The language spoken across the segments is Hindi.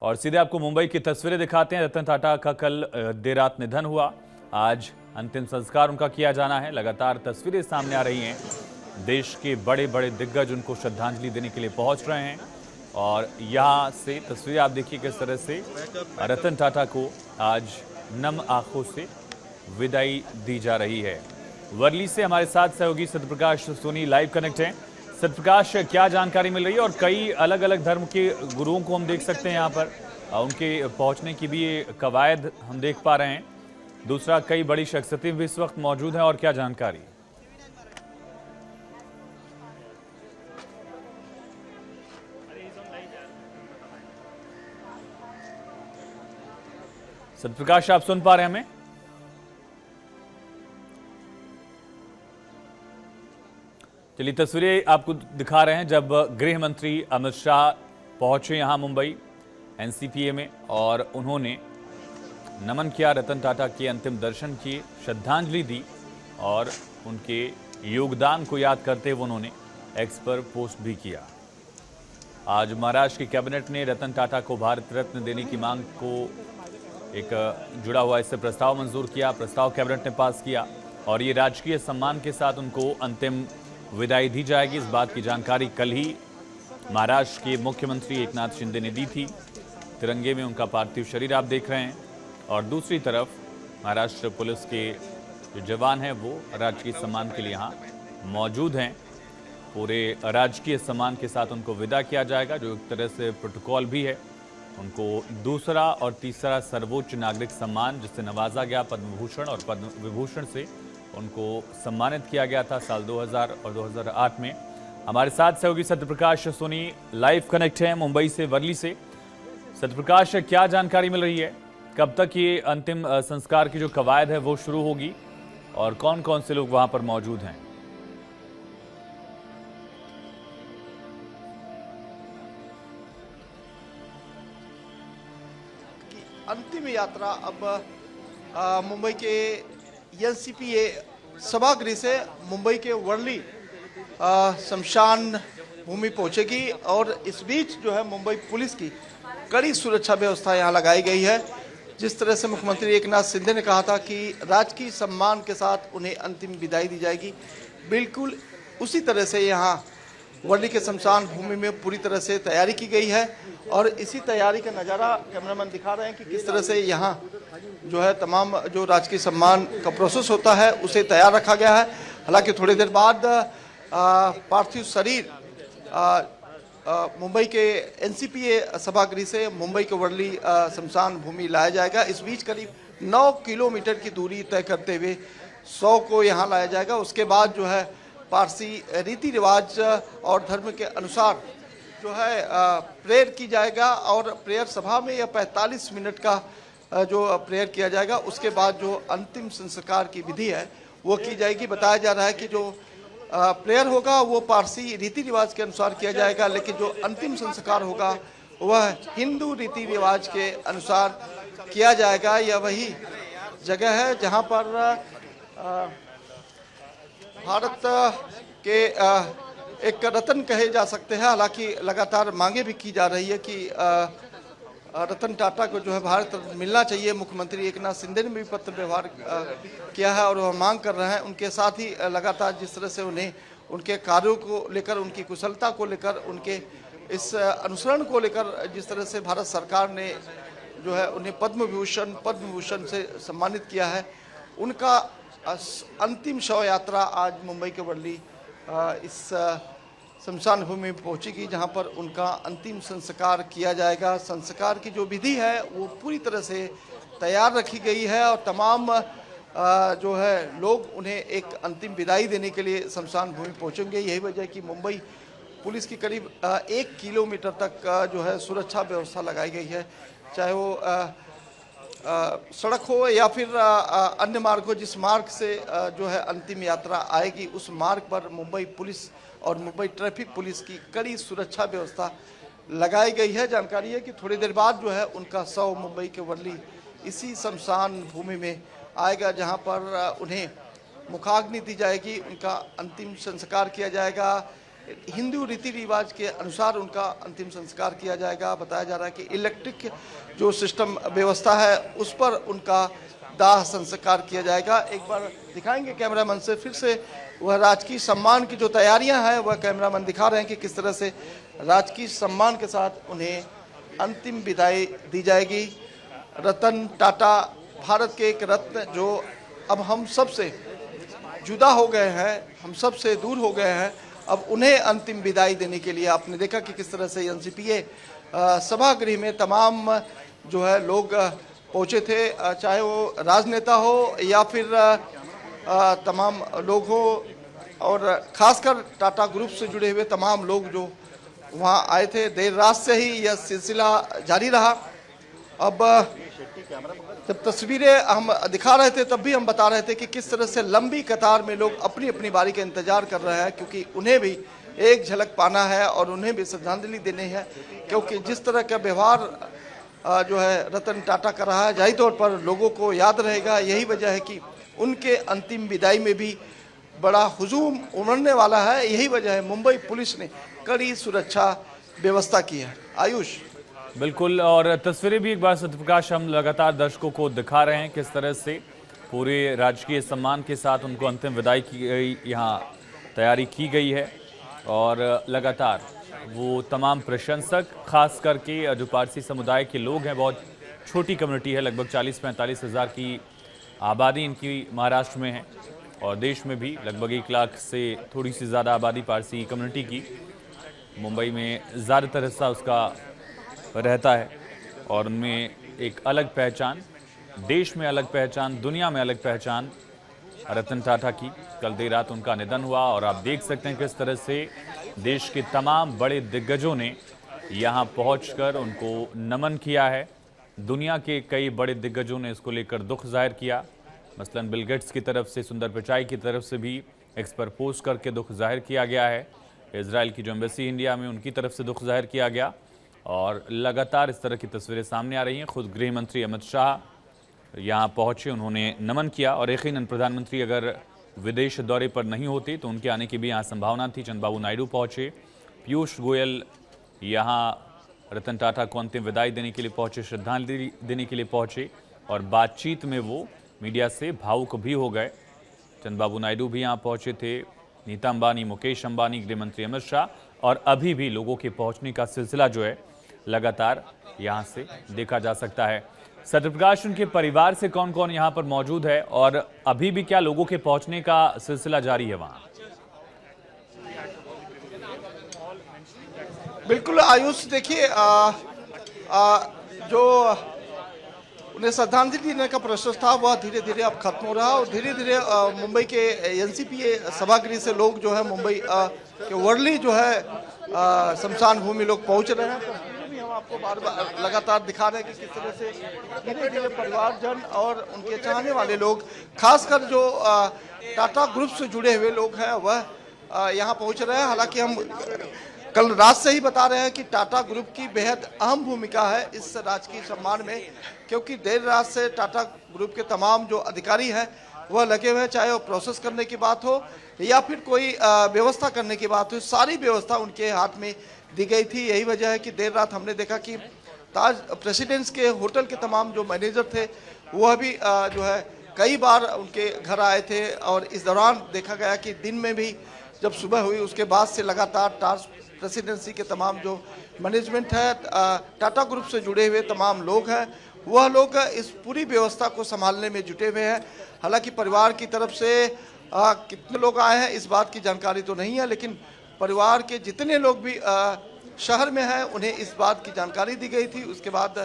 और सीधे आपको मुंबई की तस्वीरें दिखाते हैं। रतन टाटा का कल देर रात निधन हुआ। आज अंतिम संस्कार उनका किया जाना है। लगातार तस्वीरें सामने आ रही हैं। देश के बड़े बड़े दिग्गज उनको श्रद्धांजलि देने के लिए पहुंच रहे हैं और यहाँ से तस्वीरें आप देखिए किस तरह से रतन टाटा को आज नम आंखों से विदाई दी जा रही है। वर्ली से हमारे साथ सहयोगी सत्यप्रकाश सोनी लाइव कनेक्ट हैं। सत्यप्रकाश, क्या जानकारी मिल रही है? और कई अलग अलग धर्म के गुरुओं को हम देख सकते हैं यहाँ पर, उनके पहुंचने की भी ये कवायद हम देख पा रहे हैं। दूसरा, कई बड़ी शख्सियतें भी इस वक्त मौजूद हैं। और क्या जानकारी? सत्यप्रकाश, आप सुन पा रहे हैं हमें? चलिए, तस्वीरें आपको दिखा रहे हैं जब गृह मंत्री अमित शाह पहुंचे यहां मुंबई एनसीपीए में और उन्होंने नमन किया, रतन टाटा के अंतिम दर्शन किए, श्रद्धांजलि दी और उनके योगदान को याद करते हुए उन्होंने एक्स पर पोस्ट भी किया। आज महाराष्ट्र की कैबिनेट ने रतन टाटा को भारत रत्न देने की मांग को एक जुड़ा हुआ इससे प्रस्ताव मंजूर किया। प्रस्ताव कैबिनेट ने पास किया और ये राजकीय सम्मान के साथ उनको अंतिम विदाई दी जाएगी। इस बात की जानकारी कल ही महाराष्ट्र के मुख्यमंत्री एकनाथ शिंदे ने दी थी। तिरंगे में उनका पार्थिव शरीर आप देख रहे हैं और दूसरी तरफ महाराष्ट्र पुलिस के जो जवान हैं वो राजकीय सम्मान के लिए यहाँ मौजूद हैं। पूरे राजकीय सम्मान के साथ उनको विदा किया जाएगा, जो एक तरह से प्रोटोकॉल भी है। उनको दूसरा और तीसरा सर्वोच्च नागरिक सम्मान जिससे नवाजा गया पद्म भूषण और पद्म विभूषण से उनको सम्मानित किया गया था साल 2000 और 2008 में। हमारे साथ सहयोगी सत्यप्रकाश सोनी लाइव कनेक्ट हैं मुंबई से, वर्ली से। सत्यप्रकाश, क्या जानकारी मिल रही है? कब तक ये अंतिम संस्कार की जो कवायद है वो शुरू होगी और कौन कौन से लोग वहां पर मौजूद हैं? अंतिम यात्रा अब मुंबई के एनसीपीए सभागृह से मुंबई के वर्ली शमशान भूमि पहुंचेगी और इस बीच जो है मुंबई पुलिस की कड़ी सुरक्षा व्यवस्था यहां लगाई गई है। जिस तरह से मुख्यमंत्री एकनाथ शिंदे ने कहा था कि राजकीय सम्मान के साथ उन्हें अंतिम विदाई दी जाएगी, बिल्कुल उसी तरह से यहां वर्ली के शमशान भूमि में पूरी तरह से तैयारी की गई है और इसी तैयारी का नज़ारा कैमरामैन दिखा रहे हैं कि किस तरह से यहाँ जो है तमाम जो राजकीय सम्मान का प्रोसेस होता है उसे तैयार रखा गया है। हालांकि थोड़ी देर बाद पार्थिव शरीर मुंबई के एनसीपीए सभागृह से मुंबई के वर्ली शमशान भूमि लाया जाएगा। इस बीच करीब 9 किलोमीटर की दूरी तय करते हुए 100 को यहाँ लाया जाएगा। उसके बाद जो है पारसी रीति रिवाज और धर्म के अनुसार जो है प्रेयर की जाएगा और प्रेयर सभा में यह 45 मिनट का जो प्रेयर किया जाएगा। उसके बाद जो अंतिम संस्कार की विधि है वो की जाएगी। बताया जा रहा है कि जो प्रेयर होगा वो पारसी रीति रिवाज के अनुसार किया जाएगा, लेकिन जो अंतिम संस्कार होगा वह हिंदू रीति रिवाज के अनुसार किया जाएगा। यह वही जगह है जहाँ पर भारत के एक रत्न कहे जा सकते हैं। हालांकि लगातार मांगे भी की जा रही है कि रतन टाटा को जो है भारत रत्न मिलना चाहिए। मुख्यमंत्री एकनाथ शिंदे ने भी पत्र व्यवहार किया है और वह मांग कर रहे हैं। उनके साथ ही लगातार जिस तरह से उन्हें उनके कार्यों को लेकर, उनकी कुशलता को लेकर, उनके इस अनुसरण को लेकर जिस तरह से भारत सरकार ने जो है उन्हें पद्म भूषण से सम्मानित किया है, उनका अंतिम शव यात्रा आज मुंबई के वर्ली इस शमशान भूमि में पहुंचेगी जहां पर उनका अंतिम संस्कार किया जाएगा। संस्कार की जो विधि है वो पूरी तरह से तैयार रखी गई है और तमाम जो है लोग उन्हें एक अंतिम विदाई देने के लिए शमशान भूमि पहुंचेंगे। यही वजह है कि मुंबई पुलिस की करीब 1 किलोमीटर तक जो है सुरक्षा व्यवस्था लगाई गई है, चाहे वो सड़क हो या फिर अन्य मार्ग हो। जिस मार्ग से जो है अंतिम यात्रा आएगी उस मार्ग पर मुंबई पुलिस और मुंबई ट्रैफिक पुलिस की कड़ी सुरक्षा व्यवस्था लगाई गई है। जानकारी है कि थोड़ी देर बाद जो है उनका शव मुंबई के वर्ली इसी शमशान भूमि में आएगा, जहां पर उन्हें मुखाग्नि दी जाएगी, उनका अंतिम संस्कार किया जाएगा। हिंदू रीति रिवाज के अनुसार उनका अंतिम संस्कार किया जाएगा। बताया जा रहा है कि इलेक्ट्रिक जो सिस्टम व्यवस्था है उस पर उनका दाह संस्कार किया जाएगा। एक बार दिखाएंगे कैमरामैन से, फिर से वह राजकीय सम्मान की जो तैयारियां हैं वह कैमरामैन दिखा रहे हैं कि किस तरह से राजकीय सम्मान के साथ उन्हें अंतिम विदाई दी जाएगी। रतन टाटा भारत के एक रत्न जो अब हम सब से जुदा हो गए हैं, हम सब से दूर हो गए हैं, अब उन्हें अंतिम विदाई देने के लिए आपने देखा कि किस तरह से एनसीपीए सभागृह में तमाम जो है लोग पहुंचे थे, चाहे वो राजनेता हो या फिर तमाम लोग हो, और खासकर टाटा ग्रुप से जुड़े हुए तमाम लोग जो वहां आए थे। देर रात से ही यह सिलसिला जारी रहा। अब जब तस्वीरें हम दिखा रहे थे तब भी हम बता रहे थे कि किस तरह से लंबी कतार में लोग अपनी अपनी बारी का इंतजार कर रहे हैं, क्योंकि उन्हें भी एक झलक पाना है और उन्हें भी श्रद्धांजलि देनी है। क्योंकि जिस तरह का व्यवहार जो है रतन टाटा कर रहा है, जाहिर तौर पर लोगों को याद रहेगा। यही वजह है कि उनके अंतिम विदाई में भी बड़ा हुजूम उमड़ने वाला है। यही वजह है मुंबई पुलिस ने कड़ी सुरक्षा व्यवस्था की है। आयुष, बिल्कुल, और तस्वीरें भी एक बार सत्यप्रकाश हम लगातार दर्शकों को दिखा रहे हैं किस तरह से पूरे राजकीय सम्मान के साथ उनको अंतिम विदाई की गई, यहाँ तैयारी की गई है। और लगातार वो तमाम प्रशंसक, खास करके जो पारसी समुदाय के लोग हैं, बहुत छोटी कम्युनिटी है, लगभग 40-45 हज़ार की आबादी इनकी महाराष्ट्र में है, और देश में भी लगभग 1 लाख से थोड़ी सी ज़्यादा आबादी पारसी कम्युनिटी की मुंबई में ज़्यादातर हिस्सा उसका रहता है। और उनमें एक अलग पहचान, देश में अलग पहचान, दुनिया में अलग पहचान रतन टाटा की। कल देर रात उनका निधन हुआ और आप देख सकते हैं किस तरह से देश के तमाम बड़े दिग्गजों ने यहाँ पहुंचकर उनको नमन किया है। दुनिया के कई बड़े दिग्गजों ने इसको लेकर दुख जाहिर किया। मसलन बिल गेट्स की तरफ से, सुंदर पिचाई की तरफ से भी एक्स पर पोस्ट करके दुख जाहिर किया गया है। इजराइल की जो एम्बेसी इंडिया में, उनकी तरफ से दुख जाहिर किया गया। और लगातार इस तरह की तस्वीरें सामने आ रही हैं। खुद गृह मंत्री अमित शाह यहाँ पहुँचे, उन्होंने नमन किया। और यकीनन प्रधानमंत्री अगर विदेश दौरे पर नहीं होते तो उनके आने की भी यहाँ संभावना थी। चंद्रबाबू नायडू पहुँचे, पीयूष गोयल यहाँ रतन टाटा को अंतिम विदाई देने के लिए पहुँचे, श्रद्धांजलि देने के लिए पहुँचे। और बातचीत में वो मीडिया से भावुक भी हो गए। चंद्रबाबू नायडू भी यहाँ पहुँचे थे, नीता अंबानी, मुकेश अंबानी, गृह मंत्री अमित शाह, और अभी भी लोगों के पहुँचने का सिलसिला जो है लगातार यहाँ से देखा जा सकता है। सत्यप्रकाश, उनके परिवार से कौन कौन यहाँ पर मौजूद है और अभी भी क्या लोगों के पहुँचने का सिलसिला जारी है वहाँ? बिल्कुल आयुष, देखिए जो उन्हें श्रद्धांजलि देने का प्रोसेस था वह धीरे धीरे अब खत्म हो रहा है। और धीरे धीरे मुंबई के एनसीपीए सभागृह से लोग जो है मुंबई के वर्ली जो है शमशान भूमि लोग पहुंच रहे हैं। तो भी हम आपको बार बार लगातार दिखा रहे हैं कि किस तरह से धीरे धीरे परिवारजन और उनके चाहने वाले लोग, खासकर जो टाटा ग्रुप से जुड़े हुए लोग हैं, वह यहाँ पहुँच रहे हैं। हालांकि हम कल रात से ही बता रहे हैं कि टाटा ग्रुप की बेहद अहम भूमिका है इस राजकीय सम्मान में, क्योंकि देर रात से टाटा ग्रुप के तमाम जो अधिकारी हैं वह लगे हुए हैं, चाहे वो प्रोसेस करने की बात हो या फिर कोई व्यवस्था करने की बात हो, सारी व्यवस्था उनके हाथ में दी गई थी। यही वजह है कि देर रात हमने देखा कि ताज प्रेसिडेंट्स के होटल के तमाम जो मैनेजर थे वह भी जो है कई बार उनके घर आए थे। और इस दौरान देखा गया कि दिन में भी जब सुबह हुई उसके बाद से लगातार ताज प्रेसिडेंसी के तमाम जो मैनेजमेंट है, टाटा ग्रुप से जुड़े हुए तमाम लोग हैं, वह लोग इस पूरी व्यवस्था को संभालने में जुटे हुए हैं। हालांकि परिवार की तरफ से कितने लोग आए हैं इस बात की जानकारी तो नहीं है, लेकिन परिवार के जितने लोग भी शहर में हैं उन्हें इस बात की जानकारी दी गई थी। उसके बाद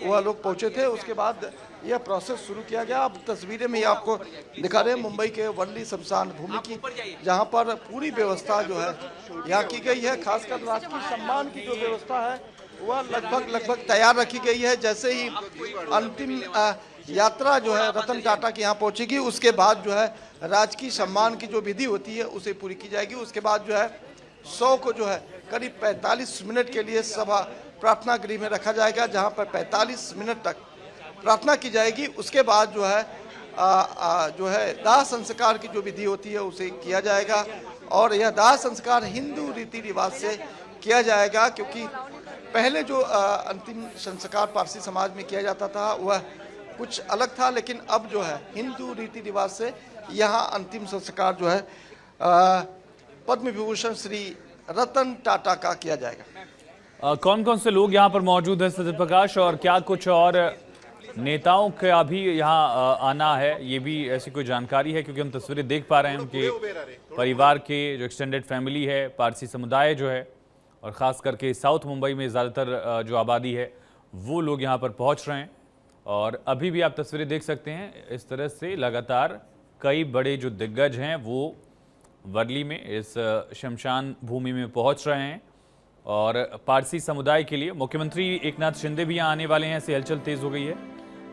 वह लोग पहुंचे थे, उसके बाद यह प्रोसेस शुरू किया गया। अब तस्वीरें में आपको दिखा रहे हैं मुंबई के वर्ली शमशान भूमि की, जहां पर पूरी व्यवस्था जो है यहाँ की गई है। खासकर राजकीय सम्मान की जो व्यवस्था है वह लगभग तैयार रखी गई है। जैसे ही अंतिम यात्रा जो है रतन टाटा के यहाँ पहुंचेगी, उसके बाद जो है राजकीय सम्मान की जो विधि होती है उसे पूरी की जाएगी। उसके बाद जो है 100 को जो है करीब 45 मिनट के लिए सभा प्रार्थना गृह में रखा जाएगा, जहां पर 45 मिनट तक प्रार्थना की जाएगी। उसके बाद जो है दाह संस्कार की जो विधि होती है उसे किया जाएगा। और यह दाह संस्कार हिंदू रीति रिवाज से किया जाएगा, क्योंकि पहले जो अंतिम संस्कार पारसी समाज में किया जाता था वह कुछ अलग था, लेकिन अब जो है हिंदू रीति रिवाज से यहाँ अंतिम संस्कार जो है पद्म विभूषण श्री रतन टाटा का किया जाएगा। कौन कौन से लोग यहाँ पर मौजूद हैं सत्य प्रकाश, और क्या कुछ और नेताओं का भी यहाँ आना है, ये भी ऐसी कोई जानकारी है? क्योंकि हम तस्वीरें देख पा रहे हैं उनके परिवार के, जो एक्सटेंडेड फैमिली है, पारसी समुदाय जो है, और ख़ास करके साउथ मुंबई में ज़्यादातर जो आबादी है वो लोग यहाँ पर पहुँच रहे हैं। और अभी भी आप तस्वीरें देख सकते हैं, इस तरह से लगातार कई बड़े जो दिग्गज हैं वो वर्ली में इस शमशान भूमि में पहुँच रहे हैं। और पारसी समुदाय के लिए मुख्यमंत्री एकनाथ शिंदे भी यहाँ आने वाले हैं, ऐसी हलचल तेज़ हो गई है।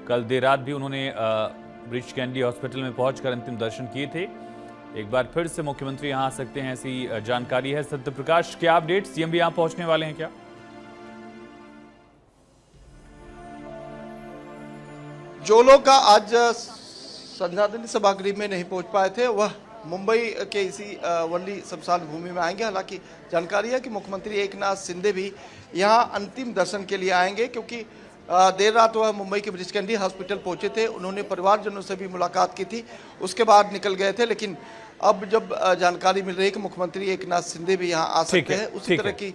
कल देर रात भी उन्होंने ब्रीच कैंडी हॉस्पिटल में पहुंचकर अंतिम दर्शन किए थे। एक बार फिर से मुख्यमंत्री यहां आ सकते हैं, ऐसी जानकारी है। सत्य प्रकाश, क्या अपडेट? सीएम भी यहां पहुंचने वाले हैं क्या? जो लोग आज श्रद्धांजलि सभागृह में नहीं पहुंच पाए थे वह मुंबई के इसी वर्ली शमशान भूमि में आएंगे। हालांकि जानकारी है कि मुख्यमंत्री एकनाथ शिंदे भी यहां अंतिम दर्शन के लिए आएंगे, क्योंकि देर रात वह मुंबई के ब्रीच कैंडी हॉस्पिटल पहुंचे थे। उन्होंने परिवारजनों से भी मुलाकात की थी, उसके बाद निकल गए थे। लेकिन अब जब जानकारी मिल रही है कि मुख्यमंत्री एकनाथ शिंदे भी यहां आ सकते हैं, उसी तरह की।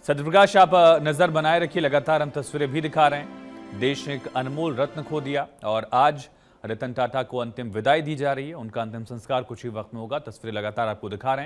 सत्य प्रकाश, आप नजर बनाए रखिए, लगातार हम तस्वीरें भी दिखा रहे हैं। देश ने एक अनमोल रत्न खो दिया और आज रतन टाटा को अंतिम विदाई दी जा रही है। उनका अंतिम संस्कार कुछ ही वक्त में होगा। तस्वीरें लगातार आपको दिखा रहे हैं।